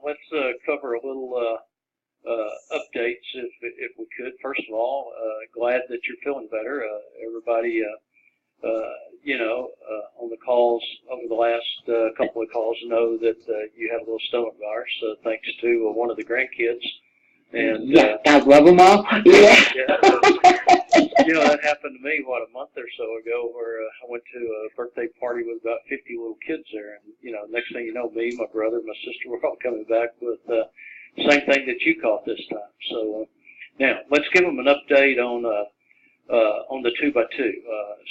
Well, let's cover a little updates if we could. First of all, glad that you're feeling better. Everybody, on the calls over the last couple of calls know that you had a little stomach virus, thanks to one of the grandkids. And yeah, God love them all. Yeah. That happened to me, a month or so ago, where I went to a birthday party with about 50 little kids there. And, next thing you know, me, my brother, my sister were all coming back with the same thing that you caught this time. So now let's give them an update on the 2x2.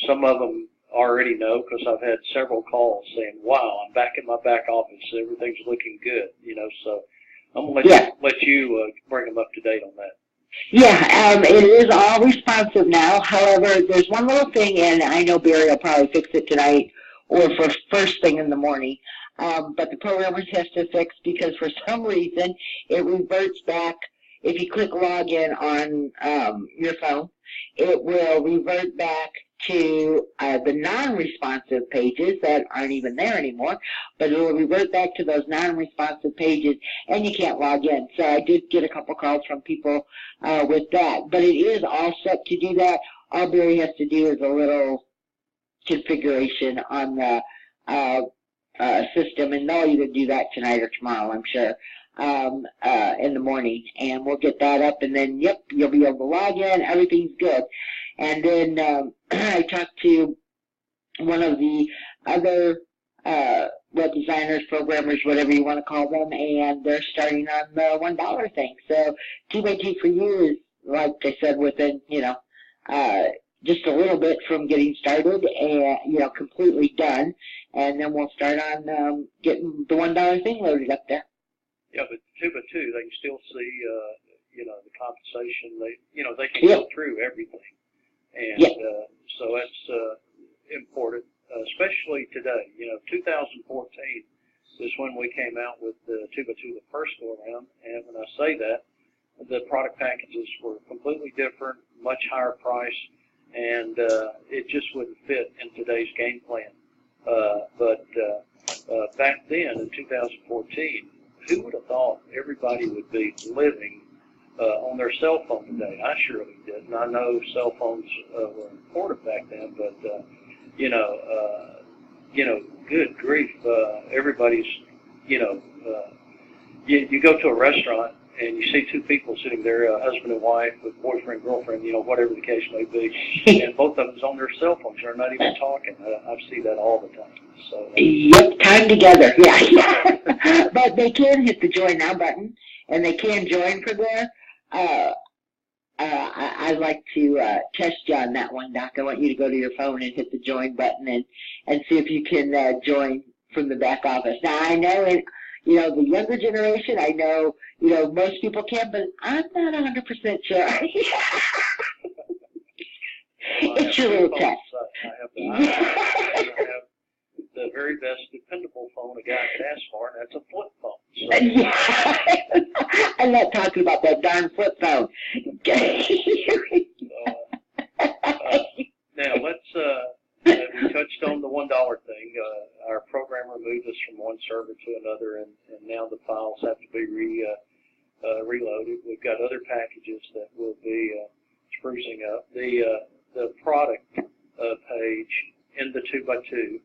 Some of them already know because I've had several calls saying, wow, I'm back in my back office. Everything's looking good, so I'm going to let you bring them up to date on that. Yeah, it is all responsive now. However, there's one little thing, and I know Barry will probably fix it tonight or for first thing in the morning. But the programmer has to fix because for some reason it reverts back. If you click login on your phone, it will revert back to the non-responsive pages that aren't even there anymore, but it will revert back to those non-responsive pages, and you can't log in. So I did get a couple calls from people with that, but it is all set to do that. All Barry has to do is a little configuration on the system, and they'll either do that tonight or tomorrow, I'm sure, in the morning, and we'll get that up, and then, yep, you'll be able to log in. Everything's good. And then I talked to one of the other web designers, programmers, whatever you want to call them, and they're starting on the $1 thing. So 2x2 for you is, like I said, within, just a little bit from getting started and, completely done. And then we'll start on getting the $1 thing loaded up there. Yeah, but 2x2, they can still see, the compensation. They can go through everything. And so that's important, especially today. 2014 is when we came out with the 2x2 the first go around. And when I say that, the product packages were completely different, much higher price, and it just wouldn't fit in today's game plan. But back then, in 2014, who would have thought everybody would be living on their cell phone today? I surely didn't. I know cell phones were important back then, but good grief, everybody's, you go to a restaurant and you see two people sitting there, husband and wife, with boyfriend, girlfriend, whatever the case may be, and both of them's on their cell phones. They're not even talking. I see that all the time. So, yep, time together, yeah. But they can hit the join now button, and they can join for there. I'd like to test you on that one, Doc. I want you to go to your phone and hit the join button and see if you can join from the back office. Now, I know the younger generation, I know, most people can, but I'm not 100% sure. It's your little test. I have the very best dependable phone a guy could ask for, and that's a flip phone. So. Yeah. I'm not talking about that darn flip phone. Now, we touched on the $1 thing. Our programmer moved us from one server to another, and now the files have to be reloaded. We've got other packages that will be sprucing up. The product page in the 2x2,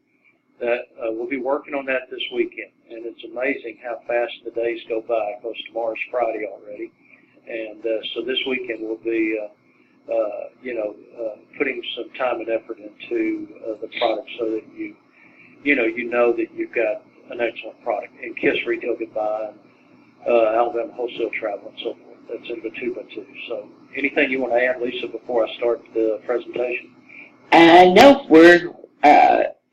that we'll be working on that this weekend, and it's amazing how fast the days go by, because tomorrow's Friday already, and so this weekend we'll be putting some time and effort into the product so that you know that you've got an excellent product. And Kiss Retail Goodbye, and Alabama Wholesale Travel, and so forth. That's in the 2x2. So anything you want to add, Lisa, before I start the presentation? No, we're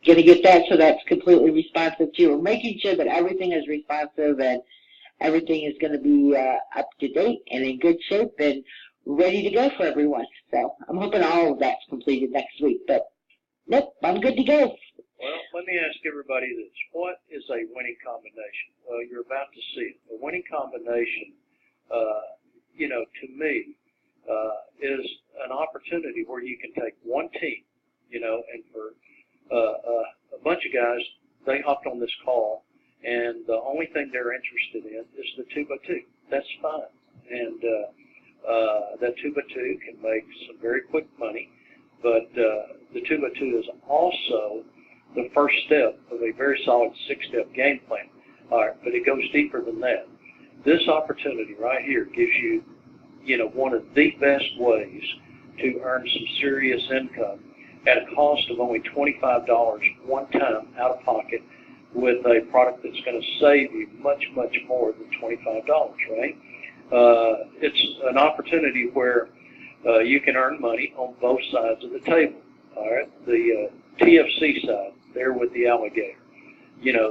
going to get that so that's completely responsive too. We're making sure that everything is responsive and everything is going to be up to date and in good shape and ready to go for everyone. So I'm hoping all of that's completed next week. But nope, I'm good to go. Well, let me ask everybody this. What is a winning combination? Well, you're about to see it. A winning combination, to me, is an opportunity where you can take one team, and for a bunch of guys, they hopped on this call, and the only thing they're interested in is the 2x2. That's fine. And that 2x2 can make some very quick money, but the 2x2 is also the first step of a very solid 6-step game plan. All right, but it goes deeper than that. This opportunity right here gives you, one of the best ways to earn some serious income at a cost of only $25 one time out of pocket, with a product that's going to save you much, much more than $25, right? It's an opportunity where you can earn money on both sides of the table. All right, the TFC side, there with the alligator,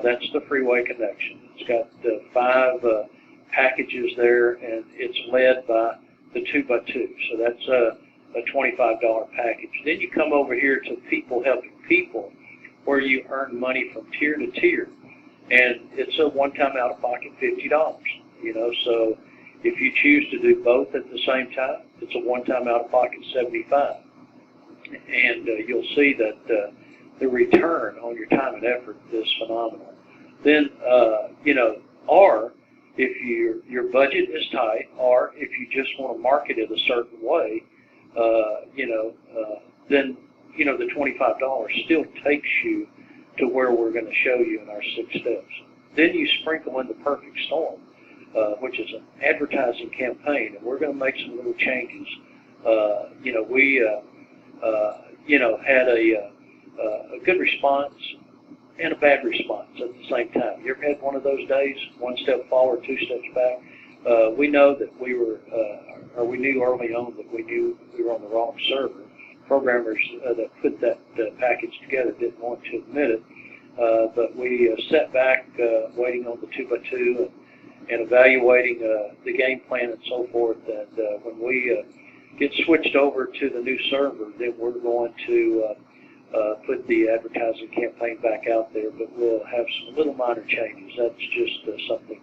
that's the freeway connection. It's got 5 packages there, and it's led by the 2x2. So that's a $25 package. Then you come over here to people helping people, where you earn money from tier to tier, and it's a one-time out-of-pocket $50. So if you choose to do both at the same time, it's a one-time out-of-pocket $75, and you'll see that the return on your time and effort is phenomenal. Then, or if your budget is tight, or if you just want to market it a certain way, then the $25 still takes you to where we're going to show you in our 6 steps. Then you sprinkle in the perfect storm, which is an advertising campaign, and we're going to make some little changes. We had a good response and a bad response at the same time. You ever had one of those days, 1 step forward, 2 steps back? We know that we knew early on that we knew we were on the wrong server. Programmers that put that package together didn't want to admit it, but we sat back waiting on the 2x2 and evaluating the game plan and so forth. And when we get switched over to the new server, then we're going to put the advertising campaign back out there, but we'll have some little minor changes. That's just something,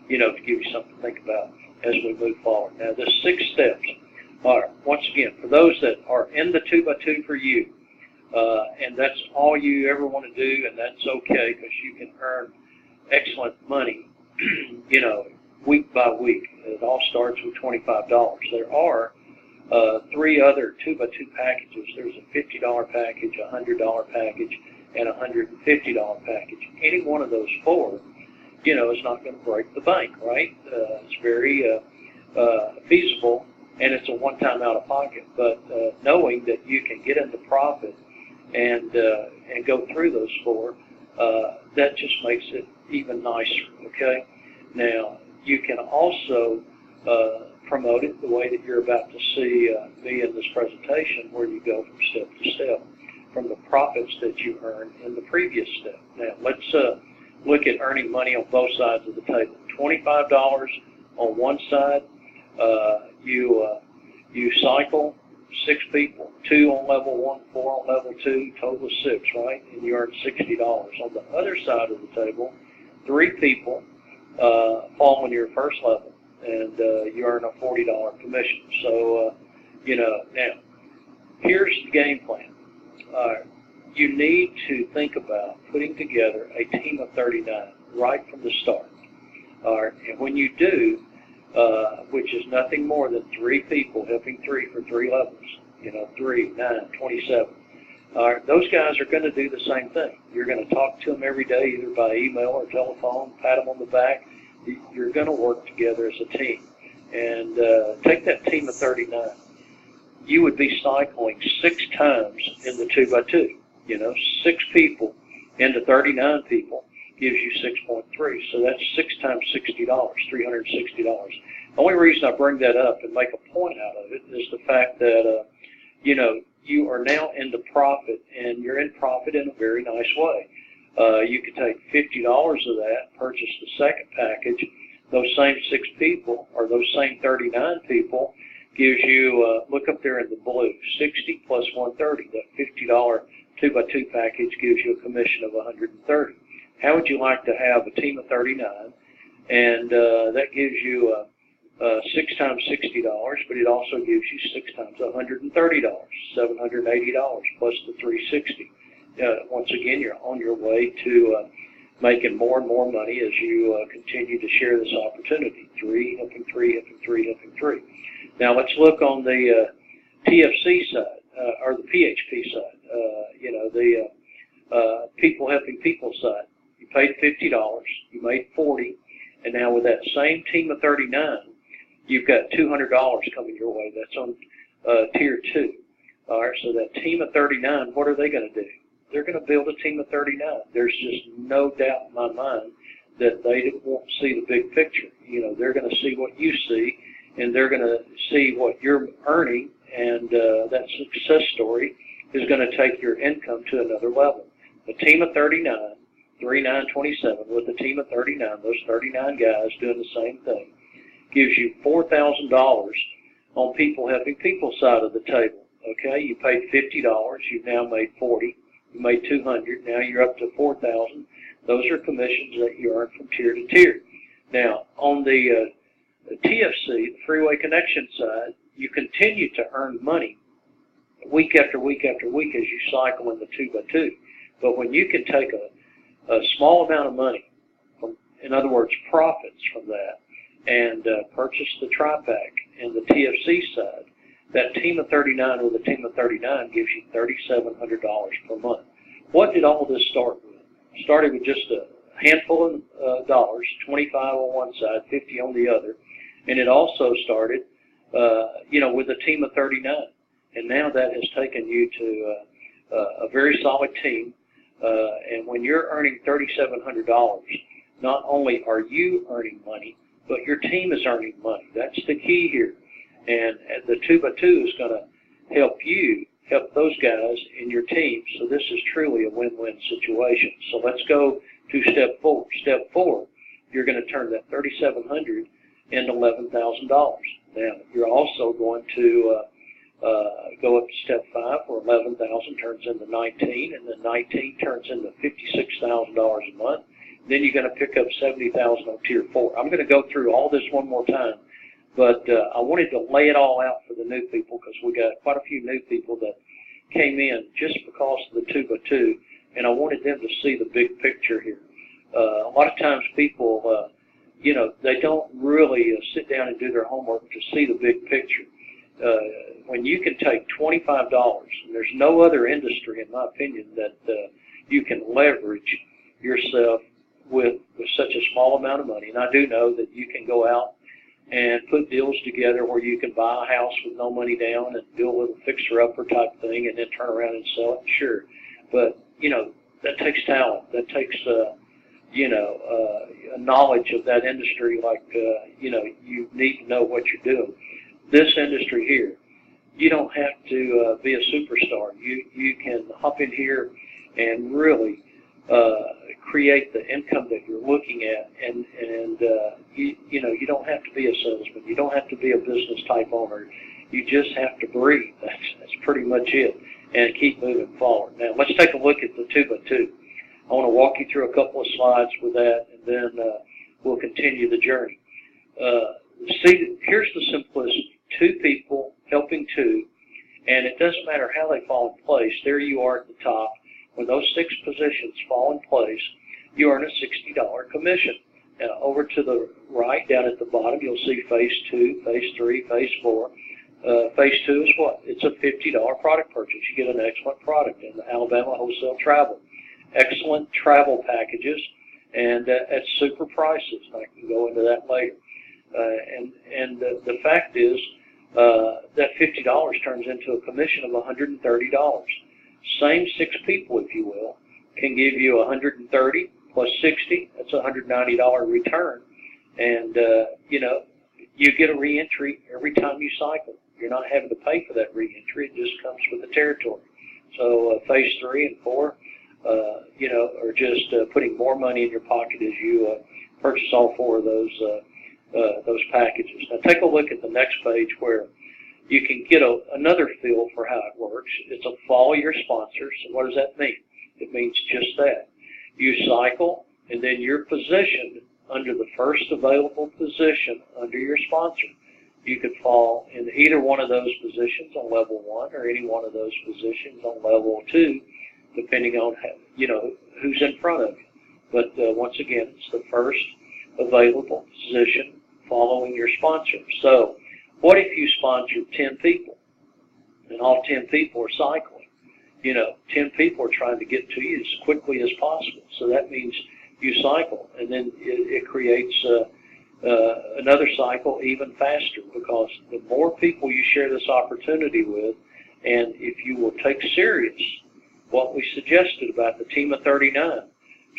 to give you something to think about as we move forward. Now, the 6 steps are, once again, for those that are in the 2x2 for you, and that's all you ever want to do, and that's okay, because you can earn excellent money, week by week. It all starts with $25. There are 3 other 2x2 packages. There's a $50 package, a $100 package, and a $150 package. Any one of those 4, is not going to break the bank, right? It's very feasible, and it's a one-time out-of-pocket. But knowing that you can get into profit and go through those 4, that just makes it even nicer, okay? Now, you can also promote it the way that you're about to see me in this presentation, where you go from step to step from the profits that you earned in the previous step. Now, let's look at earning money on both sides of the table. $25 on one side, you cycle 6 people, 2 on level 1, 4 on level 2, total of 6, right? And you earn $60. On the other side of the table, 3 people fall on your first level, and you earn a $40 commission. So, now, here's the game plan. You need to think about putting together a team of 39 right from the start. All right, and when you do, which is nothing more than 3 people helping 3 for 3 levels, 3, 9, 27. All right, those guys are going to do the same thing. You're going to talk to them every day, either by email or telephone, pat them on the back. You're going to work together as a team. And take that team of 39. You would be cycling 6 times in the 2x2. 6 people into 39 people gives you 6.3. So that's 6 times $60, $360. The only reason I bring that up and make a point out of it is the fact that, you are now into profit, and you're in profit in a very nice way. You could take $50 of that, purchase the second package. Those same 6 people, or those same 39 people, gives you, look up there in the blue, 60 plus 130. That $50 2x2 package gives you a commission of 130. How would you like to have a team of 39? And that gives you 6 times $60, but it also gives you 6 times $130, $780 plus the $360. Once again, you're on your way to making more and more money as you continue to share this opportunity. 3, helping 3, helping 3, helping 3. Now let's look on the TFC side, or the PHP side, the people helping people side. You paid $50, you made 40, and now with that same team of 39, you've got $200 coming your way. That's on tier 2. All right, so that team of 39, what are they going to do? They're going to build a team of 39. There's just no doubt in my mind that they won't see the big picture. They're going to see what you see, and they're going to see what you're earning, and that success story is going to take your income to another level. A team of 39, 3927, with a team of 39, those 39 guys doing the same thing, gives you $4,000 on people helping people side of the table. Okay, you paid $50, you've now made 40, you made 200, now you're up to 4,000. Those are commissions that you earn from tier to tier. Now, on the TFC, the Freeway Connection side, you continue to earn money week after week after week as you cycle in the 2x2. But when you can take a small amount of money, in other words, profits from that, and purchase the tri-pack and the TFC side, that team of 39 with a team of 39 gives you $3,700 per month. What did all this start with? It started with just a handful of dollars, 25 on one side, 50 on the other, and it also started, with a team of 39. And now that has taken you to a very solid team. And when you're earning $3,700, not only are you earning money, but your team is earning money. That's the key here. And the 2x2 is going to help you help those guys in your team. So this is truly a win-win situation. So let's go to step 4. Step 4, you're going to turn that $3,700 into $11,000. Now, you're also going to go up to step 5, where 11,000 turns into 19, and then 19 turns into $56,000 a month. Then you're going to pick up 70,000 on tier 4. I'm going to go through all this one more time, but I wanted to lay it all out for the new people because we got quite a few new people that came in just because of the 2x2, and I wanted them to see the big picture here. A lot of times people, they don't really sit down and do their homework to see the big picture. When you can take $25, and there's no other industry, in my opinion, that you can leverage yourself with such a small amount of money. And I do know that you can go out and put deals together where you can buy a house with no money down and do a little fixer-upper type thing and then turn around and sell it, sure. But, that takes talent. That takes, a knowledge of that industry like, you need to know what you're doing. This industry here, you don't have to be a superstar. You can hop in here and really create the income that you're looking at, and you don't have to be a salesman. You don't have to be a business type owner. You just have to breathe. That's pretty much it, and keep moving forward. Now let's take a look at the 2x2. I want to walk you through a couple of slides with that, and then we'll continue the journey. See, here's the simplicity. 2 people helping 2, and it doesn't matter how they fall in place. There you are at the top. When those 6 positions fall in place, you earn a $60 commission. Now, over to the right, down at the bottom, you'll see phase 2, phase 3, phase 4. Phase 2 is what? It's a $50 product purchase. You get an excellent product in the Alabama Wholesale Travel. Excellent travel packages, and at super prices. I can go into that later. And the fact is that $50 turns into a commission of $130. Same 6 people, if you will, can give you $130 plus 60. That's a $190 return. And, you get a reentry every time you cycle. You're not having to pay for that reentry. It just comes with the territory. So phase 3 and 4, are just putting more money in your pocket as you purchase all 4 of those packages. Now take a look at the next page where you can get another feel for how it works. It's a follow your sponsor. So what does that mean? It means just that. You cycle, and then you're positioned under the first available position under your sponsor. You could fall in either one of those positions on level 1 or any one of those positions on level 2, depending on who's in front of you. But once again, it's the first available position following your sponsor. So what if you sponsor 10 people and all 10 people are cycling? 10 people are trying to get to you as quickly as possible. So that means you cycle, and then it creates another cycle even faster, because the more people you share this opportunity with, and if you will take serious what we suggested about the team of 39,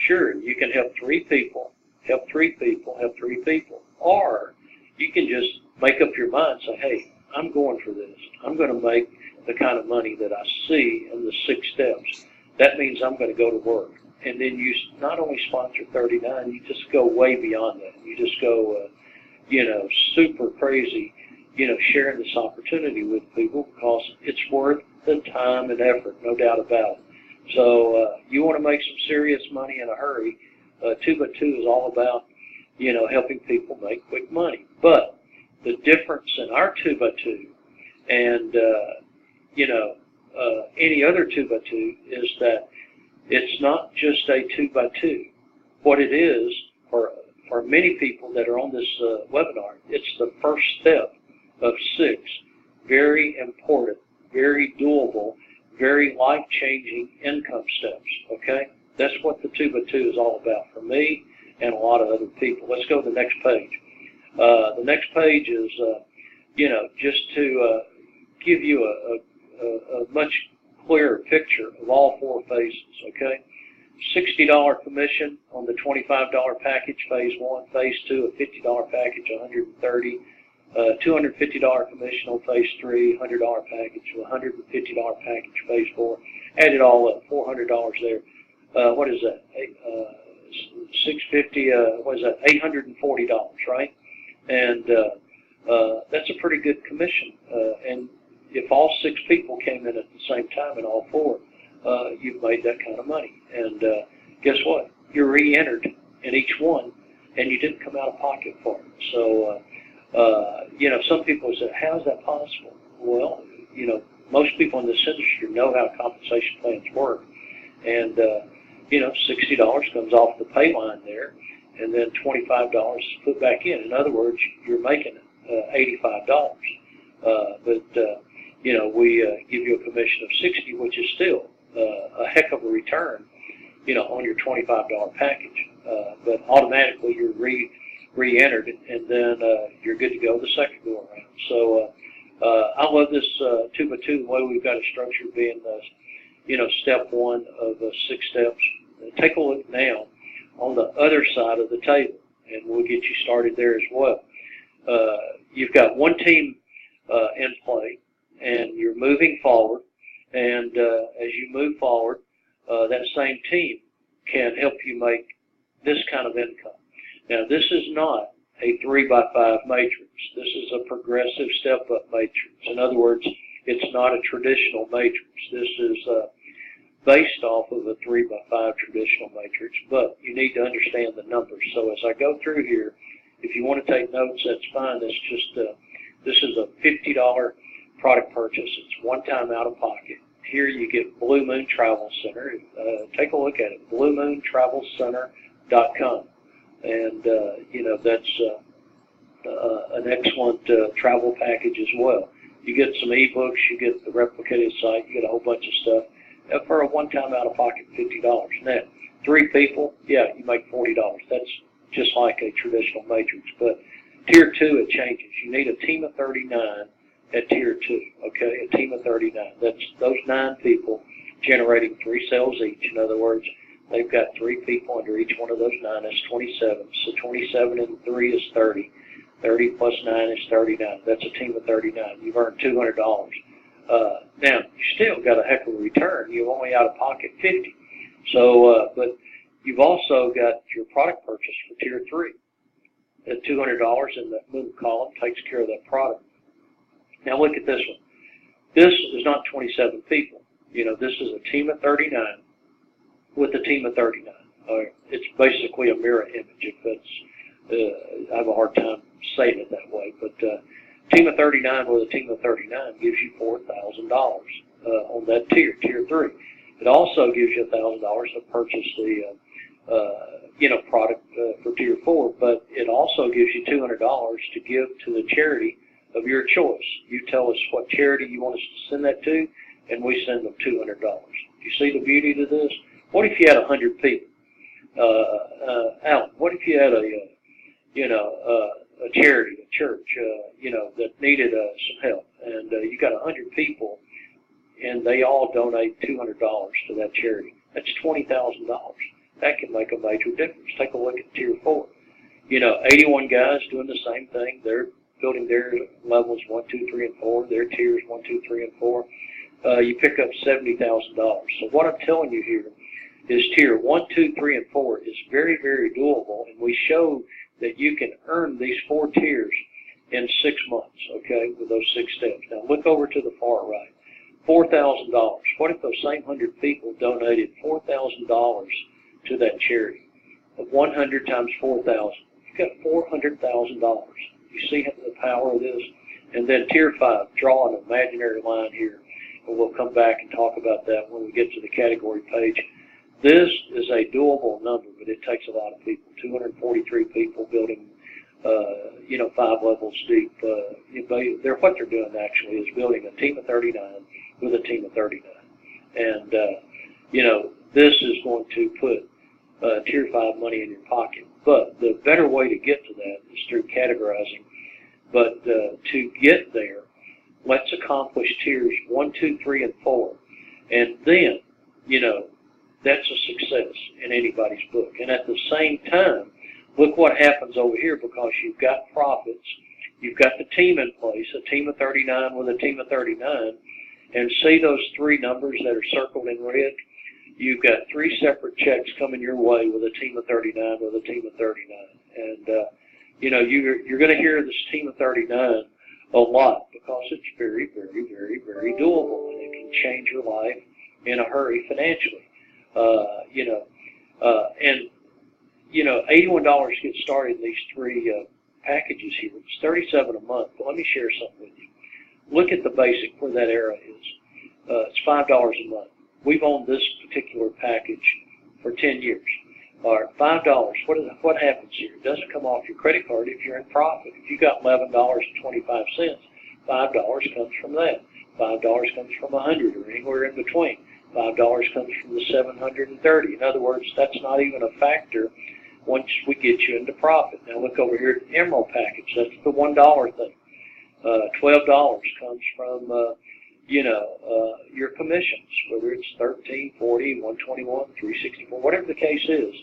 sure, you can help 3 people, help 3 people, help 3 people. Or you can just make up your mind and say, hey, I'm going for this. I'm going to make the kind of money that I see in the 6 steps. That means I'm going to go to work. And then you not only sponsor 39, you just go way beyond that. You just go, super crazy, sharing this opportunity with people, because it's worth the time and effort, no doubt about it. So you want to make some serious money in a hurry, 2x2 is all about, helping people make quick money. But the difference in our 2x2 and, any other 2x2 is that it's not just a 2x2. What it is, for many people that are on this webinar, it's the first step of 6 very important, very doable, very life-changing income steps, okay? That's what the 2x2 is all about for me and a lot of other people. Let's go to the next page. The next page is, just to give you a much clearer picture of all 4 phases, okay? $60 commission on the $25 package, phase 1. Phase 2, a $50 package, $130. $250 commission on phase 3, $100 package, $150 package, phase 4. Add it all up, $400 there. What is that? $650. What is that? $840, right? And that's a pretty good commission. And if all 6 people came in at the same time, and all 4, you've made that kind of money. And guess what? You're re-entered in each one, and you didn't come out of pocket for it. So, some people say, how is that possible? Well, most people in this industry know how compensation plans work. And, $60 comes off the pay line there, and then $25 is put back in. In other words, you're making $85. We give you a commission of $60, which is still a heck of a return, on your $25 package. But automatically you're re-entered, and then you're good to go the second go around. So I love this 2x2, the way we've got it structured, being step 1 of 6 steps. Take a look now on the other side of the table, and we'll get you started there as well. You've got one team in play, and you're moving forward, and as you move forward, that same team can help you make this kind of income. Now, this is not a 3x5 matrix. This is a progressive step-up matrix. In other words, it's not a traditional matrix. This is based off of a 3x5 traditional matrix, but you need to understand the numbers. So as I go through here, if you want to take notes, that's fine. That's just, this is a $50 product purchase. It's one time out of pocket. Here you get Blue Moon Travel Center. Take a look at it, bluemoontravelcenter.com. And, that's an excellent travel package as well. You get some ebooks, you get the replicated site, you get a whole bunch of stuff for a one-time out-of-pocket $50. Now, 3 people, yeah, you make $40. That's just like a traditional matrix. But Tier 2, it changes. You need a team of 39 at Tier 2, okay, a team of 39. That's those 9 people generating 3 sales each. In other words, they've got 3 people under each one of those 9. That's 27. So 27 and 3 is 30. 30 plus 9 is 39. That's a team of 39. You've earned $200. Now, you still got a heck of a return. You're only out of pocket 50. So, but you've also got your product purchase for Tier 3. At $200 in the middle column takes care of that product. Now look at this one. This is not 27 people. This is a team of 39 with a team of 39. It's basically a mirror image. If it's, I have a hard time saying it that way, but team of 39 with a team of 39 gives you $4,000 on that tier 3. It also gives you $1,000 to purchase the product for Tier 4, but it also gives you $200 to give to the charity of your choice. You tell us what charity you want us to send that to, and we send them $200. You see the beauty to this? What if you had 100 people? Alan, what if you had a charity, a church, that needed some help, and you got 100 people, and they all donate $200 to that charity? That's $20,000. That can make a major difference. Take a look at Tier 4. 81 guys doing the same thing. They're building their levels 1, 2, 3, and 4. Their tiers 1, 2, 3, and 4. You pick up $70,000. So what I'm telling you here is Tier 1, 2, 3, and 4 is very, very doable, and we show that you can earn these 4 tiers in 6 months, okay, with those 6 steps. Now look over to the far right. $4,000. What if those same 100 people donated $4,000 to that charity? 100 times 4,000. You've got $400,000. You see the power of this? And then Tier 5, draw an imaginary line here, and we'll come back and talk about that when we get to the category page. This is a doable number, but it takes a lot of people. 243 people building, 5 levels deep. What they're doing actually is building a team of 39 with a team of 39. And, this is going to put Tier 5 money in your pocket. But the better way to get to that is through categorizing. But to get there, let's accomplish Tiers 1, 2, 3, and 4. And then, that's a success in anybody's book. And at the same time, look what happens over here, because you've got profits, you've got the team in place, a team of 39 with a team of 39, and see those 3 numbers that are circled in red? You've got 3 separate checks coming your way with a team of 39 with a team of 39. And, you're going to hear this team of 39 a lot, because it's very, very, very, very doable, and it can change your life in a hurry financially. $81 to get started in these 3 packages here. It's $37 a month. But let me share something with you. Look at the basic where that arrow is. It's $5 a month. We've owned this particular package for 10 years. All right, $5. What happens here? It doesn't come off your credit card if you're in profit. If you got $11.25, $5 comes from that. $5 comes from 100 or anywhere in between. $5 comes from the 730. In other words, that's not even a factor once we get you into profit. Now look over here at the Emerald package. That's the $1 thing. $12 comes from your commissions, whether it's 13, 40, 121, 364, whatever the case is.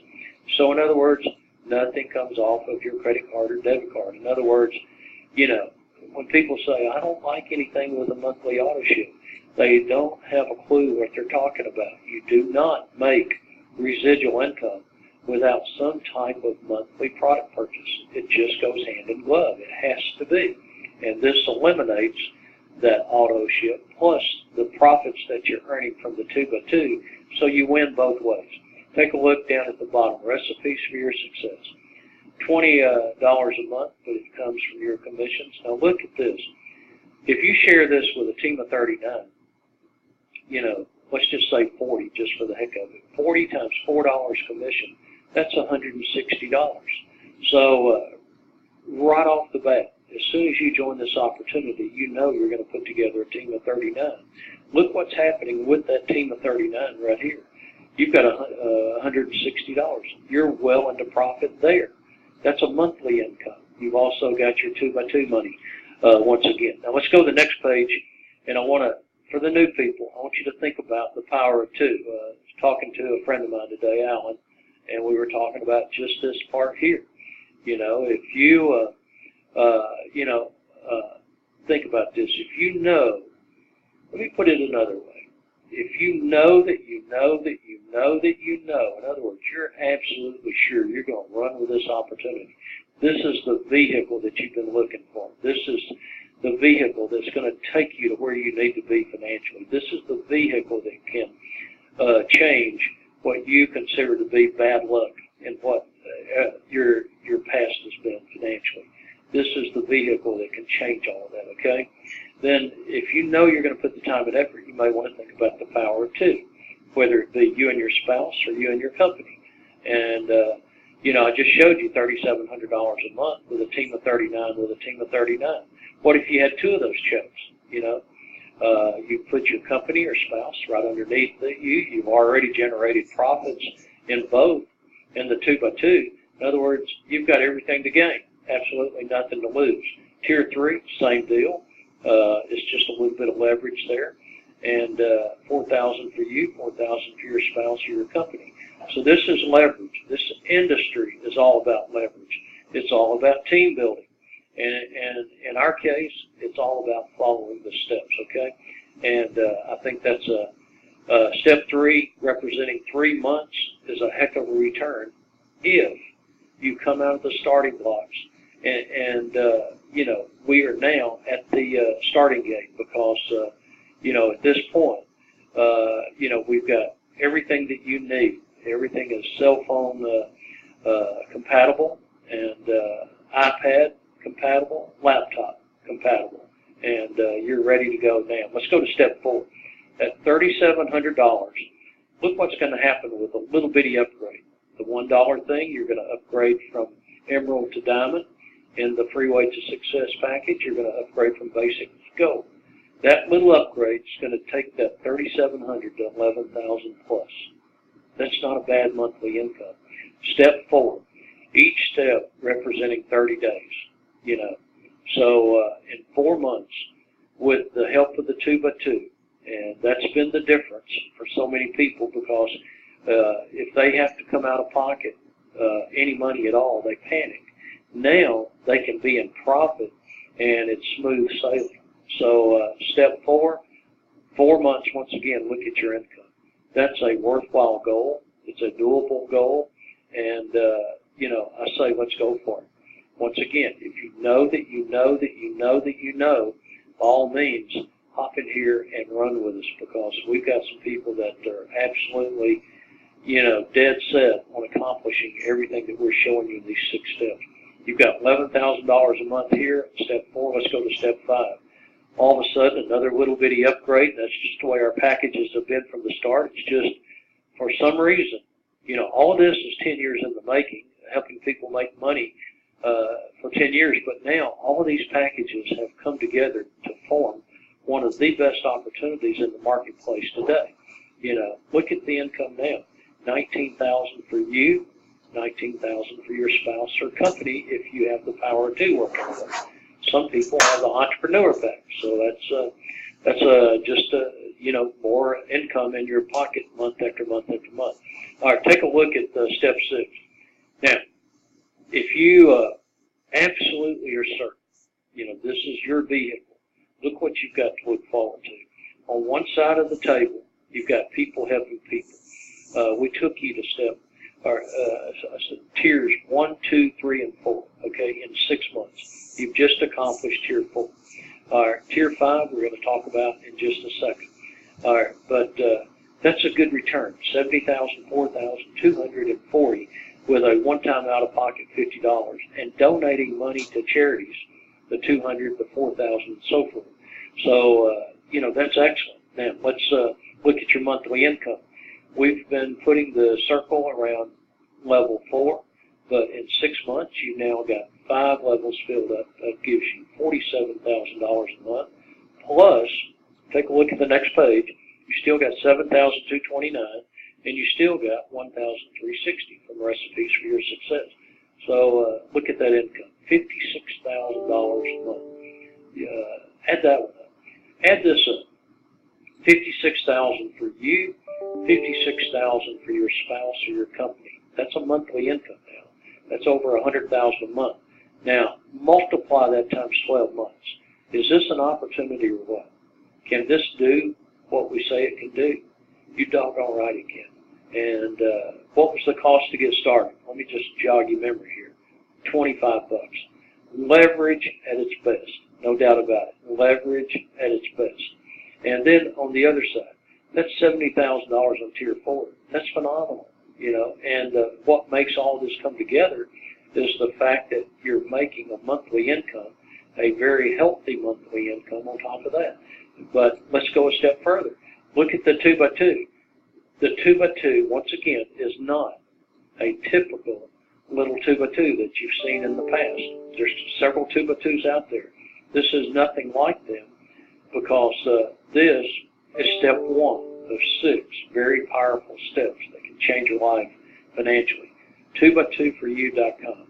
So in other words, nothing comes off of your credit card or debit card. In other words, when people say, I don't like anything with a monthly auto ship, they don't have a clue what they're talking about. You do not make residual income without some type of monthly product purchase. It just goes hand in glove. It has to be. And this eliminates that auto ship plus the profits that you're earning from the 2x2, so you win both ways. Take a look down at the bottom, recipes for your success. $20 a month, but it comes from your commissions. Now look at this. If you share this with a team of 39, let's just say 40 just for the heck of it. 40 times $4 commission, that's $160. So right off the bat, as soon as you join this opportunity, you're going to put together a team of 39. Look what's happening with that team of 39 right here. You've got $160. You're well into profit there. That's a monthly income. You've also got your 2x2 money once again. Now let's go to the next page, and for the new people, I want you to think about the power of 2. I was talking to a friend of mine today, Alan, and we were talking about just this part here. If you think about this. If let me put it another way. If you know that you know that you know that you know, in other words, you're absolutely sure you're going to run with this opportunity. This is the vehicle that you've been looking for. This is the vehicle that's going to take you to where you need to be financially. This is the vehicle that can change what you consider to be bad luck and what your past has been financially. This is the vehicle that can change all of that, okay? Then if you know you're going to put the time and effort, you may want to think about the power of 2, whether it be you and your spouse or you and your company. And, I just showed you $3,700 a month with a team of 39 with a team of 39. What if you had two of those checks? You put your company or spouse right underneath you. You've already generated profits in both in the 2x2. In other words, you've got everything to gain, absolutely nothing to lose. Tier 3, same deal. It's just a little bit of leverage there. And $4,000 for you, $4,000 for your spouse or your company. So this is leverage. This industry is all about leverage. It's all about team building. And in our case, it's all about following the steps, okay? And I think that's step 3, representing 3 months, is a heck of a return if you come out of the starting blocks. And we are now at the starting gate because, at this point, we've got everything that you need. Everything is cell phone compatible and iPad compatible, laptop compatible, and you're ready to go now. Let's go to step 4. At $3,700, look what's going to happen with a little bitty upgrade. The $1 thing, you're going to upgrade from Emerald to Diamond. In the Freeway to Success package, you're going to upgrade from Basic to Gold. That little upgrade is going to take that $3,700 to $11,000 plus. That's not a bad monthly income. Step 4, each step representing 30 days. So in 4 months, with the help of the 2x2, and that's been the difference for so many people because if they have to come out of pocket any money at all, they panic. Now they can be in profit and it's smooth sailing. So step 4, 4 months, once again, look at your income. That's a worthwhile goal. It's a doable goal. And, I say let's go for it. Once again, if you know that you know that you know that you know, all means hop in here and run with us because we've got some people that are absolutely, dead set on accomplishing everything that we're showing you in these 6 steps. You've got $11,000 a month here. Step 4, let's go to step 5. All of a sudden, another little bitty upgrade. That's just the way our packages have been from the start. It's just, for some reason, all of this is 10 years in the making, helping people make money for 10 years. But now, all of these packages have come together to form one of the best opportunities in the marketplace today. Look at the income now. $19,000 for you, $19,000 for your spouse or company if you have the power to work on it. Some people have the entrepreneur pack, so that's just more income in your pocket month after month after month. All right, take a look at step 6. Now, if you absolutely are certain, this is your vehicle, look what you've got to look forward to. On one side of the table, you've got people helping people. We took you to tiers 1, 2, 3, and 4, okay, in 6 months. You've just accomplished tier 4. All right, tier 5 we're going to talk about in just a second. All right, but that's a good return, $70,000, $4,240 with a one-time out-of-pocket $50 and donating money to charities, the $200, the $4,000, and so forth. So, that's excellent. Now, let's look at your monthly income. We've been putting the circle around level 4, but in 6 months, you've now got 5 levels filled up. That gives you $47,000 a month. Plus, take a look at the next page. You still got $7,229, and you still got $1,360 from Recipes for Your Success. So look at that income, $56,000 a month. Add that one up. Add this up. $56,000 for you, $56,000 for your spouse or your company. That's a monthly income now. That's over $100,000 a month. Now, multiply that times 12 months. Is this an opportunity or what? Can this do what we say it can do? You doggone right it can. And what was the cost to get started? Let me just jog your memory here. $25. Leverage at its best, no doubt about it. Leverage at its best. And then on the other side, that's $70,000 on tier 4. That's phenomenal, And what makes all this come together is the fact that you're making a monthly income, a very healthy monthly income on top of that. But let's go a step further. Look at the 2x2. The 2x2, once again, is not a typical little 2x2 that you've seen in the past. There's several 2x2s out there. This is nothing like them because this is step 1 of 6 very powerful steps that can change your life financially. 2x2foryou.com.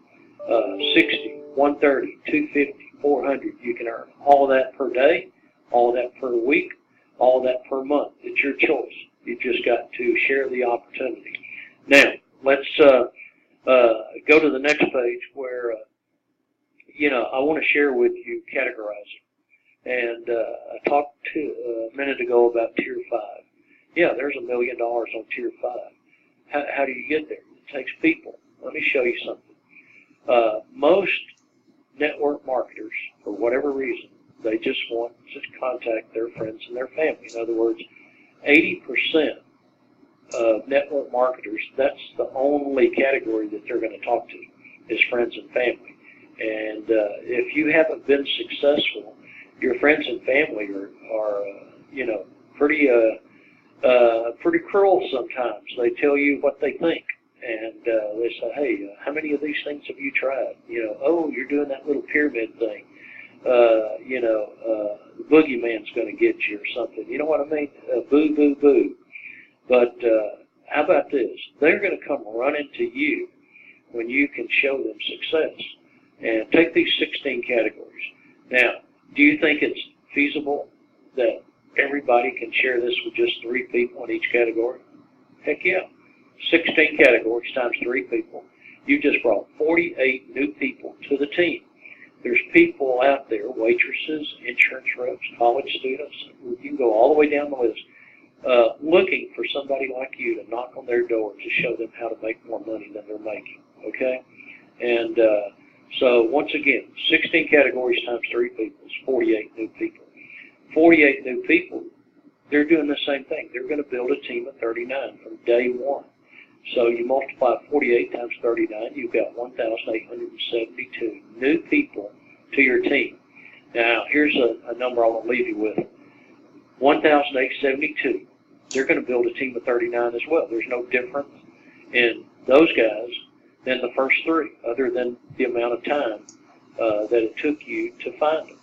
60, 130, 250, 400. You can earn all of that per day, all of that per week, all of that per month. It's your choice. You've just got to share the opportunity. Now, let's go to the next page where, I want to share with you categorizing. And I talked a minute ago about Tier 5. Yeah, there's $1 million on Tier 5. How do you get there? It takes people. Let me show you something. Most network marketers, for whatever reason, they just want to contact their friends and their family. In other words, 80% of network marketers, that's the only category that they're going to talk to, is friends and family. And if you haven't been successful, your friends and family are pretty cruel sometimes. They tell you what they think. And they say, hey, how many of these things have you tried? Oh, you're doing that little pyramid thing. The boogeyman's going to get you or something. You know what I mean? Boo, boo, boo. But how about this? They're going to come running to you when you can show them success. And take these 16 categories. Now, do you think it's feasible that everybody can share this with just 3 people in each category? Heck yeah. 16 categories times 3 people. You just brought 48 new people to the team. There's people out there, waitresses, insurance reps, college students, you can go all the way down the list, looking for somebody like you to knock on their door to show them how to make more money than they're making, okay? And so once again, 16 categories times 3 people is 48 new people. 48 new people, they're doing the same thing. They're going to build a team of 39 from day 1. So you multiply 48 times 39, you've got 1,872 new people to your team. Now, here's a number I want to leave you with. 1,872, they're going to build a team of 39 as well. There's no difference in those guys than the first 3, other than the amount of time that it took you to find them.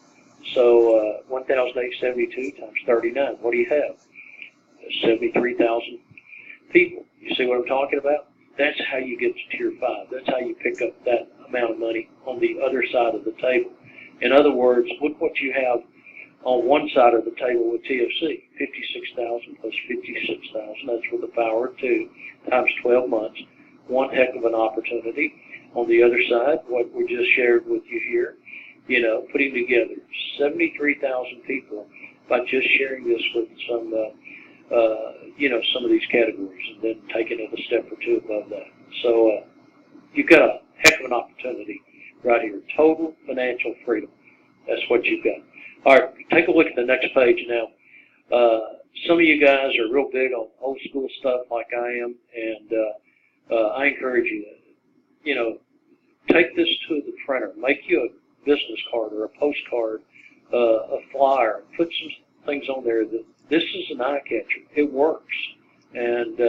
So 1,872 times 39, what do you have? 73,000 people. You see what I'm talking about? That's how you get to Tier 5. That's how you pick up that amount of money on the other side of the table. In other words, look what you have on one side of the table with TFC, 56,000 plus 56,000. That's with the power of 2 times 12 months. One heck of an opportunity. On the other side, what we just shared with you here, putting together 73,000 people by just sharing this with some of these categories, and then taking it a step or 2 above that. So you've got a heck of an opportunity right here. Total financial freedom. That's what you've got. All right, take a look at the next page now. Some of you guys are real big on old school stuff like I am, and I encourage you to, take this to the printer. Make you a business card or a postcard, a flyer. Put some things on there that this is an eye catcher. It works. And,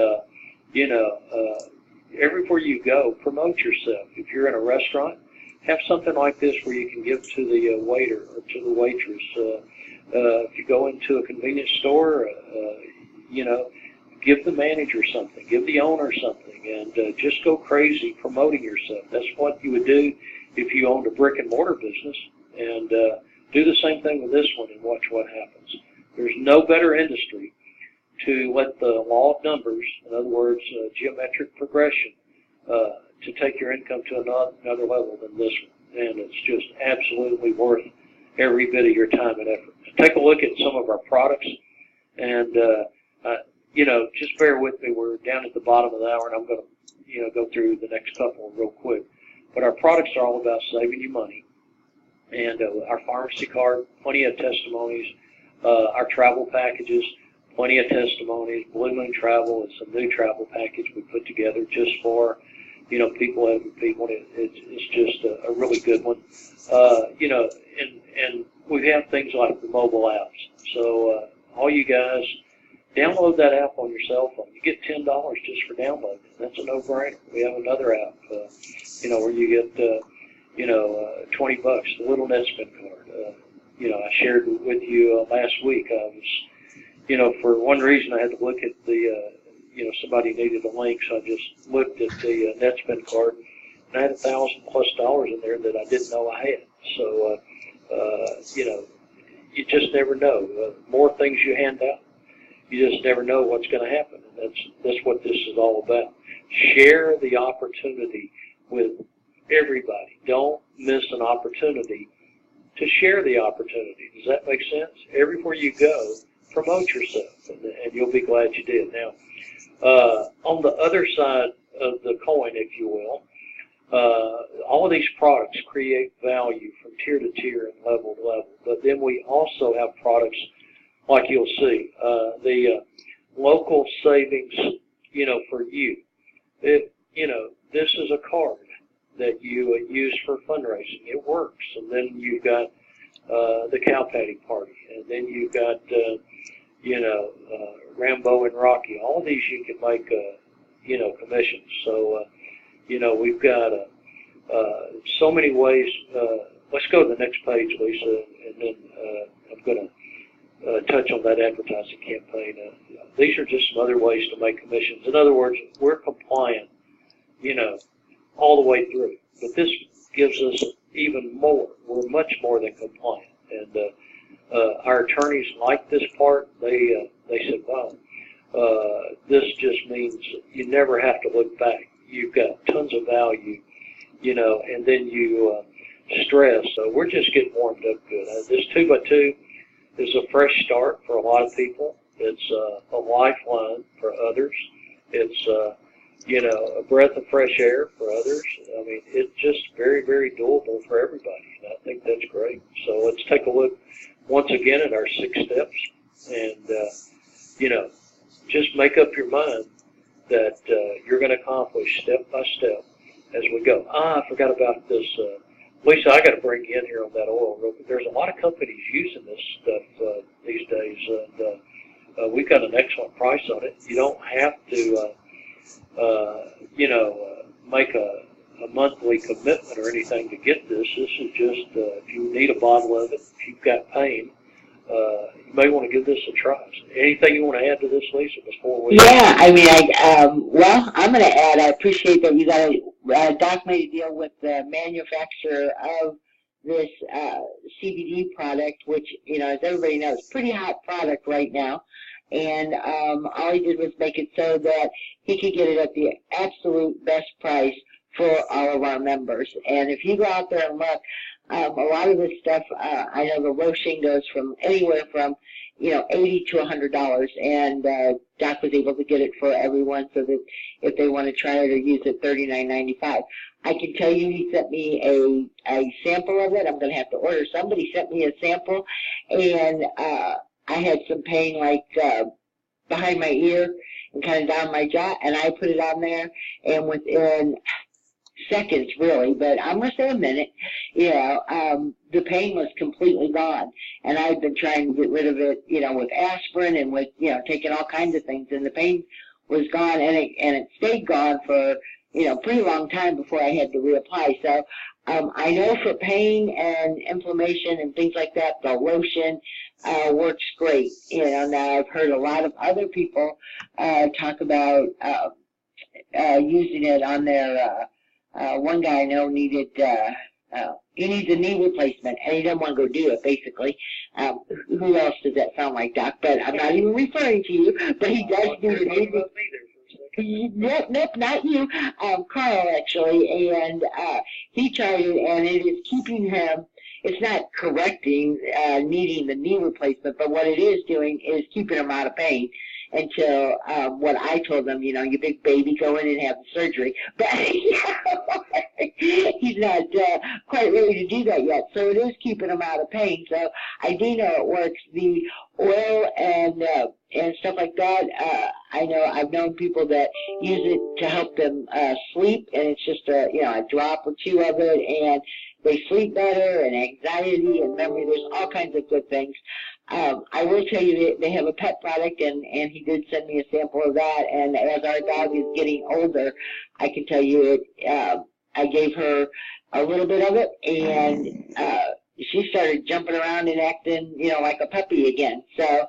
everywhere you go, promote yourself. If you're in a restaurant, have something like this where you can give to the waiter or to the waitress. If you go into a convenience store, give the manager something, give the owner something, and just go crazy promoting yourself. That's what you would do if you owned a brick and mortar business. And do the same thing with this one and watch what happens. There's no better industry to let the law of numbers, in other words, geometric progression, to take your income to another level than this one. And it's just absolutely worth every bit of your time and effort. Take a look at some of our products, and just bear with me. We're down at the bottom of the hour, and I'm going to go through the next couple real quick. But our products are all about saving you money, and our pharmacy card, plenty of testimonies. Our travel packages, plenty of testimonies. Blue Moon Travel is a new travel package we put together just for people helping people. It's just a really good one. And we have things like the mobile apps. So all you guys, download that app on your cell phone. You get $10 just for downloading it. That's a no-brainer. We have another app, where you get, $20, the little NetSpend card. I shared with you last week. I was, for one reason, I had to look at the, somebody needed a link, so I just looked at the NetSpend card, and I had $1,000+ in there that I didn't know I had. So, you just never know. More things you hand out, you just never know what's going to happen. And that's what this is all about. Share the opportunity with everybody. Don't miss an opportunity to share the opportunity. Does that make sense? Everywhere you go, promote yourself, and you'll be glad you did. Now, on the other side of the coin, if you will, all of these products create value from tier to tier and level to level. But then we also have products like you'll see, the local savings, for you. This is a card that you use for fundraising. It works. And then you've got the cow patty party, and then you've got Rambo and Rocky. All of these you can make commissions. So we've got so many ways. Let's go to the next page, Lisa, and then I'm going to touch on that advertising campaign. These are just some other ways to make commissions. In other words, we're compliant, all the way through. But this gives us even more. We're much more than compliant. And our attorneys like this part. They said, wow, this just means you never have to look back. You've got tons of value, and then you stress. So we're just getting warmed up good. This 2x2 is a fresh start for a lot of people. It's a lifeline for others. It's a breath of fresh air for others. I mean, it's just very, very doable for everybody, and I think that's great. So let's take a look once again at our 6 steps, and just make up your mind that you're going to accomplish step by step as we go. I forgot about this. Lisa, I got to bring you in here on that oil real quick. There's a lot of companies using this stuff these days, and we've got an excellent price on it. You don't have to, make a monthly commitment or anything to get this. This is just, if you need a bottle of it, if you've got pain, you may want to give this a try. Anything you want to add to this, Lisa, before we... Yeah, I mean, I'm going to add, I appreciate that you got a Doc made a deal with the manufacturer of this CBD product, which, as everybody knows, pretty hot product right now. And all he did was make it so that he could get it at the absolute best price for all of our members. And if you go out there and look, a lot of this stuff, I know the lotion goes from anywhere from, $80 to $100. And Doc was able to get it for everyone so that if they want to try it or use it, $39.95. I can tell you he sent me a sample of it. I'm going to have to order. Somebody sent me a sample, and I had some pain like behind my ear and kind of down my jaw, and I put it on there, and within seconds, really, but I'm going to say a minute, the pain was completely gone. And I've been trying to get rid of it, with aspirin and with, taking all kinds of things, and the pain was gone, and it stayed gone for, pretty long time before I had to reapply. So I know for pain and inflammation and things like that, the lotion works great. Now I've heard a lot of other people talk about using it on their one guy I know needed he needs a knee replacement, and he doesn't want to go do it, basically. Who else does that sound like, Doc? But I'm not even referring to you, but he does need a knee replacement. Nope, not you. Carl, actually, and he tried it, and it is keeping him, it's not correcting needing the knee replacement, but what it is doing is keeping him out of pain until what I told them, you big baby, go in and have the surgery. But he's not quite ready to do that yet, so it is keeping him out of pain. So I do know it works. The oil and stuff like that, I know I've known people that use it to help them sleep, and it's just a drop or two of it, and they sleep better, and anxiety and memory. There's all kinds of good things. I will tell you that they have a pet product, and he did send me a sample of that. And as our dog is getting older, I can tell you I gave her a little bit of it, and she started jumping around and acting, like a puppy again. So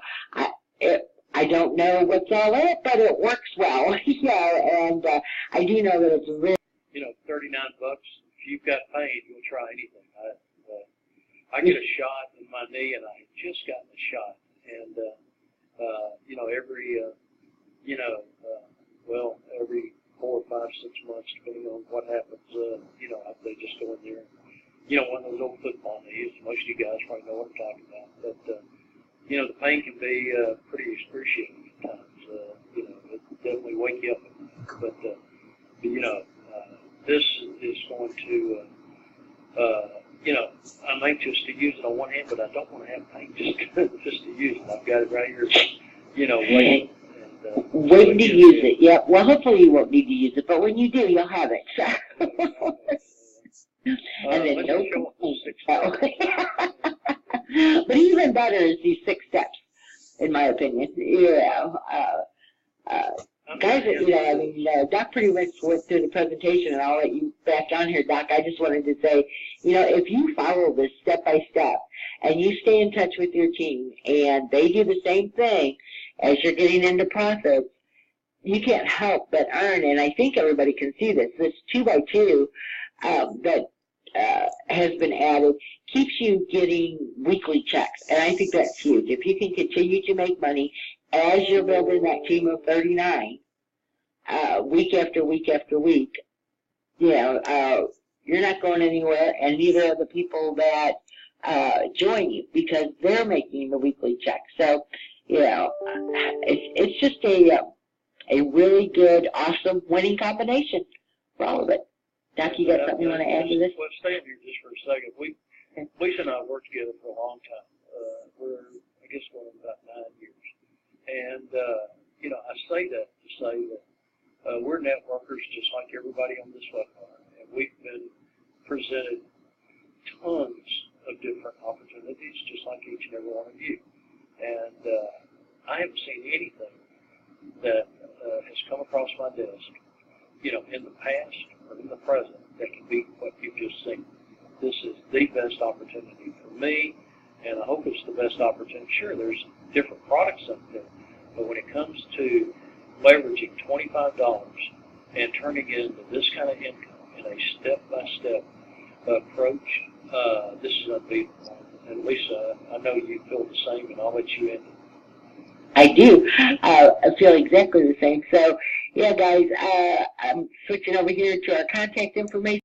I don't know what's all in it, but it works well. And I do know that it's really, $39. If you've got pain, you'll try anything. I get a shot in my knee, and I had just gotten a shot, and every 4, 5, 6 months, depending on what happens, they just go in there. One of those old football knees. Most of you guys probably know what I'm talking about, but the pain can be pretty excruciating at times. It definitely wake you up at night. But this is going to. I'm anxious to use it on one hand, but I don't want to have pain just to use it. I've got it right here, waiting. Waiting to use it. Yeah. Well, hopefully you won't need to use it, but when you do, you'll have it. And then no complaints. But even better is these 6 steps, in my opinion. Guys, Doc pretty much went through the presentation, and I'll let you back on here, Doc. I just wanted to say, if you follow this step by step, and you stay in touch with your team, and they do the same thing as you're getting into profits, you can't help but earn. And I think everybody can see this. This 2x2 that has been added keeps you getting weekly checks, and I think that's huge. If you can continue to make money as you're building that team of 39, week after week after week, you're not going anywhere, and neither are the people that join you, because they're making the weekly check. So, it's just a really good, awesome winning combination for all of it. Doc, you got something you want to add to this? Well, stay in here just for a second. Lisa and I worked together for a long time. We're, I guess, going on about 9 years. And, I say that to say that we're networkers just like everybody on this webinar. And we've been presented tons of different opportunities, just like each and every one of you. And I haven't seen anything that has come across my desk, in the past or in the present, that can beat what you've just seen. This is the best opportunity for me, and I hope it's the best opportunity. Sure, there's different products out there, but when it comes to leveraging $25 and turning it into this kind of income in a step-by-step approach, this is unbeatable. And Lisa, I know you feel the same, and I'll let you in. I do. I feel exactly the same. So, yeah, guys, I'm switching over here to our contact information.